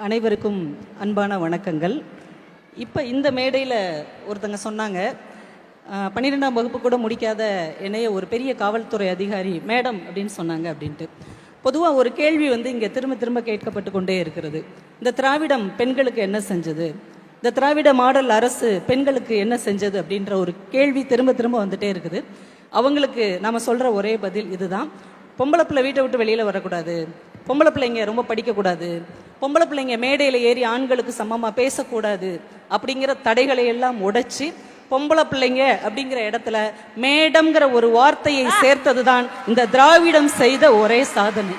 அனைவருக்கும் அன்பான வணக்கங்கள். இப்போ இந்த மேடையில் ஒருத்தங்க சொன்னாங்க, 12ஆம் வகுப்பு கூட முடிக்காத என்னைய ஒரு பெரிய காவல்துறை அதிகாரி மேடம் அப்படின்னு சொன்னாங்க அப்படின்ட்டு. பொதுவாக ஒரு கேள்வி இங்கே திரும்ப திரும்ப கேட்கப்பட்டு கொண்டே இருக்கிறது. இந்த திராவிடம் பெண்களுக்கு என்ன செஞ்சது, இந்த திராவிட மாடல் அரசு பெண்களுக்கு என்ன செஞ்சது அப்படின்ற ஒரு கேள்வி திரும்ப திரும்ப வந்துட்டே இருக்குது. அவங்களுக்கு நாம் சொல்கிற ஒரே பதில் இதுதான்: பொம்பளை பிள்ளை வீட்டை விட்டு வெளியில் வரக்கூடாது, பொம்பளை பிள்ளைங்க ரொம்ப படிக்கக்கூடாது, பொம்பளை பிள்ளைங்க மேடையில் ஏறி ஆண்களுக்கு சமமாக பேசக்கூடாது அப்படிங்கிற தடைகளை எல்லாம் உடைச்சி பொம்பளை பிள்ளைங்க அப்படிங்கிற இடத்துல மேடம்ங்கிற ஒரு வார்த்தையை சேர்த்தது தான் இந்த திராவிடம் செய்த ஒரே சாதனை.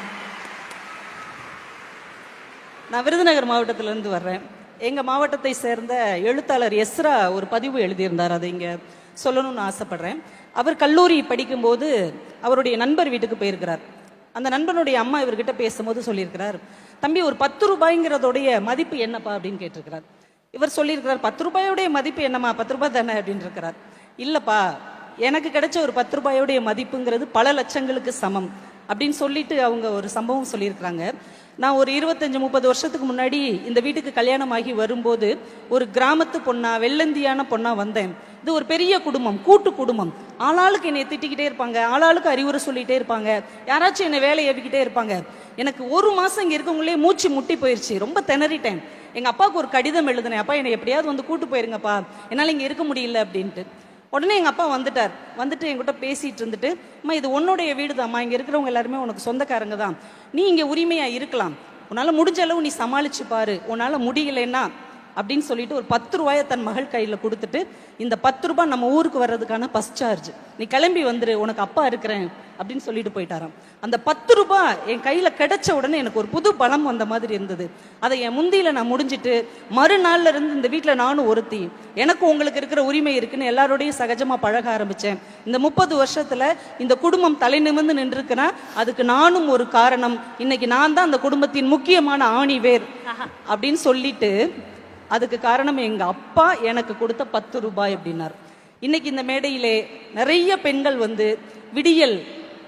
நான் விருதுநகர் மாவட்டத்திலிருந்து வர்றேன். எங்கள் மாவட்டத்தை சேர்ந்த எழுத்தாளர் எஸ்ரா ஒரு பதிவு எழுதியிருந்தார், அதை இங்கே சொல்லணும்னு ஆசைப்படுறேன். அவர் கல்லூரி படிக்கும்போது அவருடைய நண்பர் வீட்டுக்கு போயிருக்கிறார். அந்த நண்பனுடைய அம்மா இவர்கிட்ட பேசும்போது சொல்லியிருக்கிறார், தம்பி ஒரு 10 ரூபாய்ங்கிறதோடைய மதிப்பு என்னப்பா அப்படின்னு கேட்டிருக்கிறார். இவர் சொல்லியிருக்கிறார், 10 ரூபாயோடைய மதிப்பு என்னம்மா, 10 ரூபாய் தானே அப்படின்னு இருக்கிறார். இல்லப்பா, எனக்கு கிடைச்ச ஒரு 10 ரூபாயோடைய மதிப்புங்கிறது பல லட்சங்களுக்கு சமம் அப்படின்னு சொல்லிட்டு அவங்க ஒரு சம்பவம் சொல்லியிருக்கிறாங்க. நான் ஒரு 25-30 வருஷத்துக்கு முன்னாடி இந்த வீட்டுக்கு கல்யாணம் ஆகி வரும்போது ஒரு கிராமத்து பொண்ணா, வெள்ளந்தியான பொண்ணா வந்தேன். இது ஒரு பெரிய குடும்பம், கூட்டு குடும்பம். ஆளாளுக்கு என்னை திட்டிக்கிட்டே இருப்பாங்க, ஆளாளுக்கு அறிவுரை சொல்லிகிட்டே இருப்பாங்க, யாராச்சும் என்னை வேலை ஏவிக்கிட்டே இருப்பாங்க. எனக்கு ஒரு மாதம் இங்கே இருக்கவங்களே மூச்சு முட்டி போயிடுச்சு, ரொம்ப திணறிட்டேன். எங்கள் அப்பாவுக்கு ஒரு கடிதம் எழுதினேன், அப்பா என்னை எப்படியாவது கூட்டு போயிருங்கப்பா, என்னால் இங்கே இருக்க முடியல அப்படின்ட்டு. உடனே எங்கள் அப்பா வந்துட்டார். வந்துட்டு என்கிட்ட பேசிகிட்டு இருந்துட்டு, அம்மா இது உன்னுடைய வீடு தான்மா, இங்கே இருக்கிறவங்க எல்லாருமே உனக்கு சொந்தக்காரங்க தான், நீ இங்கே உரிமையாக இருக்கலாம், உன்னால் முடிஞ்ச அளவு நீ சமாளிச்சு பாரு, உன்னால் முடியலைன்னா அப்படின்னு சொல்லிட்டு ஒரு 10 ரூபாயை தன் மகள் கையில் கொடுத்துட்டு, இந்த 10 ரூபாய் நம்ம ஊருக்கு வர்றதுக்கான பஸ் சார்ஜ், நீ கிளம்பி வந்துரு, உனக்கு அப்பா இருக்கிறேன் அப்படின்னு சொல்லிட்டு போயிட்டாராம். அந்த 10 ரூபாய் என் கையில் கிடைச்ச உடனே எனக்கு ஒரு புது பலம் வந்த மாதிரி இருந்தது. அதை என் முந்தியில் நான் முடிஞ்சிட்டு மறுநாள்ல இருந்து இந்த வீட்டில் நானும் ஒருத்தி, எனக்கு உங்களுக்கு இருக்கிற உரிமை இருக்குன்னு எல்லாரோடையும் சகஜமாக பழக ஆரம்பித்தேன். இந்த 30 வருஷத்தில் இந்த குடும்பம் தலை நிமிர்ந்து நின்றுருக்குன்னா அதுக்கு நானும் ஒரு காரணம். இன்னைக்கு நான் தான் அந்த குடும்பத்தின் முக்கியமான ஆணி வேர் அப்படின்னு சொல்லிட்டு, அதுக்கு காரணம் எங்க அப்பா எனக்கு கொடுத்த 10 ரூபாய் அப்படின்னார். இன்னைக்கு இந்த மேடையிலே நிறைய பெண்கள் விடியல்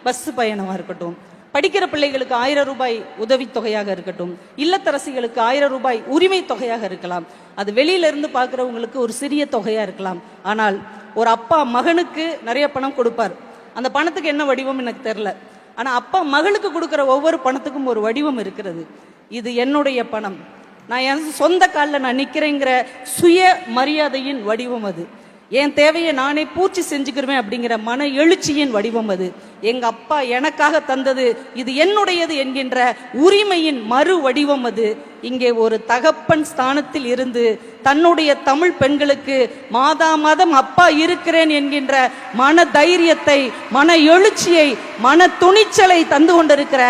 பஸ் பயணமா இருக்கட்டும், படிக்கிற பிள்ளைகளுக்கு 1000 ரூபாய் உதவித்தொகையாக இருக்கட்டும், இல்லத்தரசிகளுக்கு 1000 ரூபாய் உரிமை தொகையாக இருக்கலாம், அது வெளியில இருந்து பார்க்குறவங்களுக்கு ஒரு சிறிய தொகையா இருக்கலாம். ஆனால் ஒரு அப்பா மகனுக்கு நிறைய பணம் கொடுப்பார். அந்த பணத்துக்கு என்ன வடிவம் எனக்கு தெரியல, ஆனா அப்பா மகளுக்கு கொடுக்குற ஒவ்வொரு பணத்துக்கும் ஒரு வடிவம் இருக்கிறது. இது என்னுடைய பணம், நான் என் சொந்த காலில் நான் நிற்கிறேங்கிற சுய மரியாதையின் வடிவம் அது. என் தேவையை நானே பூர்த்தி செஞ்சுக்கிறேன் அப்படிங்கிற மன எழுச்சியின் வடிவம் அது. எங்க அப்பா எனக்காக தந்தது, இது என்னுடையது என்கின்ற உரிமையின் மறு வடிவம் அது. இங்கே ஒரு தகப்பன் ஸ்தானத்தில் இருந்து தன்னுடைய தமிழ் பெண்களுக்கு மாதா மாதம் அப்பா இருக்கிறேன் என்கின்ற மன தைரியத்தை, மன எழுச்சியை, மன துணிச்சலை தந்து கொண்டிருக்கிற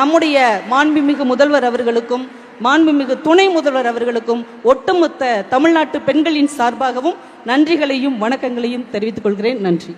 நம்முடைய மாண்புமிகு முதல்வர் அவர்களுக்கும், மாண்புமிகு துணை முதல்வர் அவர்களுக்கும் ஒட்டுமொத்த தமிழ்நாட்டு பெண்களின் சார்பாகவும் நன்றிகளையும் வணக்கங்களையும் தெரிவித்துக் கொள்கிறேன். நன்றி.